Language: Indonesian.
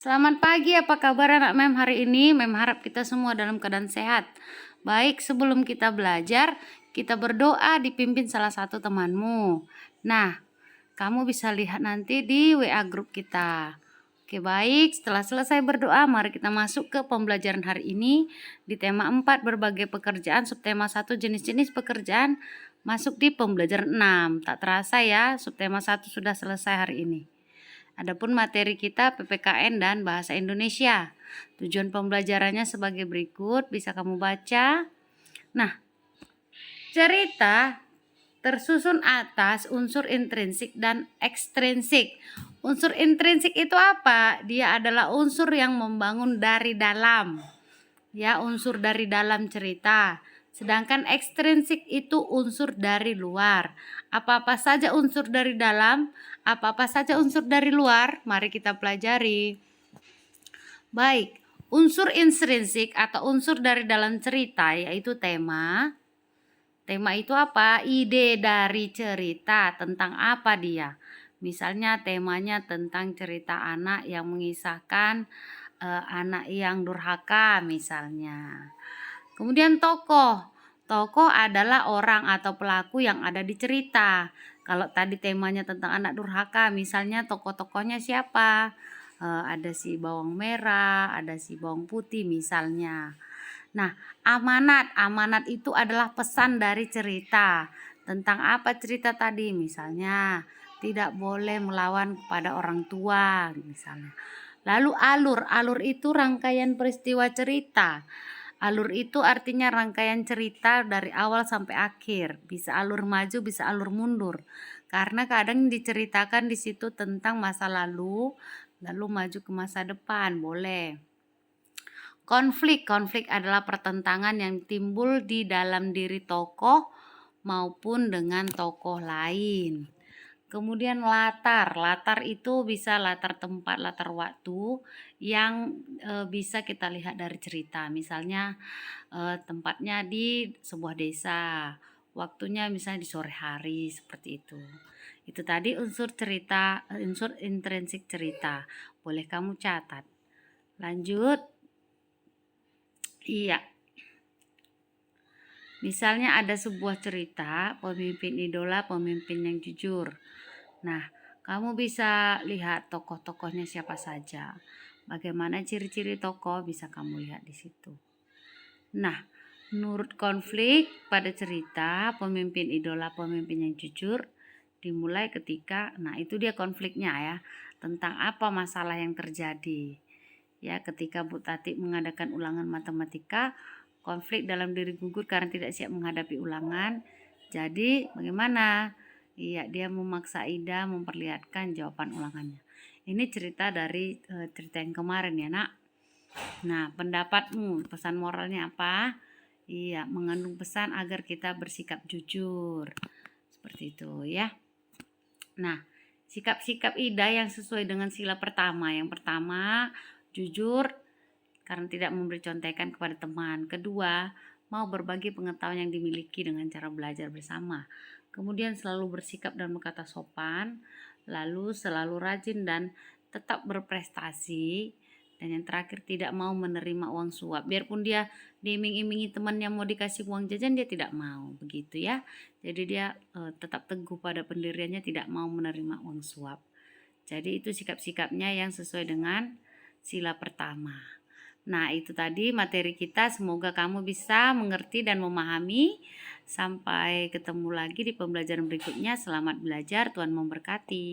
Selamat pagi, apa kabar anak Mem hari ini? Mem harap kita semua dalam keadaan sehat. Baik, sebelum kita belajar, kita berdoa dipimpin salah satu temanmu. Nah, kamu bisa lihat nanti di WA grup kita. Oke, baik, setelah selesai berdoa, mari kita masuk ke pembelajaran hari ini di tema 4 berbagai pekerjaan, subtema 1 jenis-jenis pekerjaan, masuk di pembelajaran 6. Tak terasa ya, subtema 1 sudah selesai hari ini. Adapun materi kita PPKN dan Bahasa Indonesia. Tujuan pembelajarannya sebagai berikut, bisa kamu baca. Nah, cerita tersusun atas unsur intrinsik dan ekstrinsik. Unsur intrinsik itu apa? Dia adalah unsur yang membangun dari dalam. Ya, unsur dari dalam cerita. Sedangkan ekstrinsik itu unsur dari luar. Apa-apa saja unsur dari dalam, apa-apa saja unsur dari luar, mari kita pelajari. Baik, unsur intrinsik atau unsur dari dalam cerita yaitu tema. Tema itu apa? Ide dari cerita, tentang apa dia. Misalnya temanya tentang cerita anak yang mengisahkan anak yang durhaka misalnya. Kemudian tokoh. Tokoh adalah orang atau pelaku yang ada di cerita. Kalau tadi temanya tentang anak durhaka, misalnya tokoh-tokohnya siapa? Ada si bawang merah, ada si bawang putih misalnya. Nah, amanat. Amanat itu adalah pesan dari cerita. Tentang apa cerita tadi? Misalnya, tidak boleh melawan kepada orang tua misalnya. Lalu alur. Alur itu rangkaian peristiwa cerita. Alur itu artinya rangkaian cerita dari awal sampai akhir. Bisa alur maju, bisa alur mundur. Karena kadang diceritakan di situ tentang masa lalu maju ke masa depan, boleh. Konflik adalah pertentangan yang timbul di dalam diri tokoh maupun dengan tokoh lain. Kemudian latar itu bisa latar tempat, latar waktu yang bisa kita lihat dari cerita. Misalnya tempatnya di sebuah desa, waktunya misalnya di sore hari, seperti itu. Itu tadi unsur cerita, unsur intrinsik cerita. Boleh kamu catat. Lanjut. Iya. Misalnya ada sebuah cerita pemimpin idola, pemimpin yang jujur. Nah, kamu bisa lihat tokoh-tokohnya siapa saja. Bagaimana ciri-ciri tokoh bisa kamu lihat di situ. Nah, menurut konflik pada cerita pemimpin idola, pemimpin yang jujur dimulai ketika, nah itu dia konfliknya ya, tentang apa masalah yang terjadi. Ya, ketika Bu Tati mengadakan ulangan matematika, konflik dalam diri gugur karena tidak siap menghadapi ulangan. Jadi bagaimana? Iya, dia memaksa Ida memperlihatkan jawaban ulangannya. Ini cerita dari cerita yang kemarin ya, Nak. Nah, pendapatmu, pesan moralnya apa? Iya, mengandung pesan agar kita bersikap jujur. Seperti itu ya. Nah, sikap-sikap Ida yang sesuai dengan sila pertama. Yang pertama, jujur karena tidak memberi contekan kepada teman. Kedua, mau berbagi pengetahuan yang dimiliki dengan cara belajar bersama. Kemudian selalu bersikap dan berkata sopan. Lalu selalu rajin dan tetap berprestasi. Dan yang terakhir, tidak mau menerima uang suap. Biarpun dia diiming-imingi temannya mau dikasih uang jajan, dia tidak mau, begitu ya. Jadi dia tetap teguh pada pendiriannya, tidak mau menerima uang suap. Jadi itu sikap-sikapnya yang sesuai dengan sila pertama. Nah, itu tadi materi kita. Semoga kamu bisa mengerti dan memahami. Sampai ketemu lagi di pembelajaran berikutnya. Selamat belajar, Tuhan memberkati.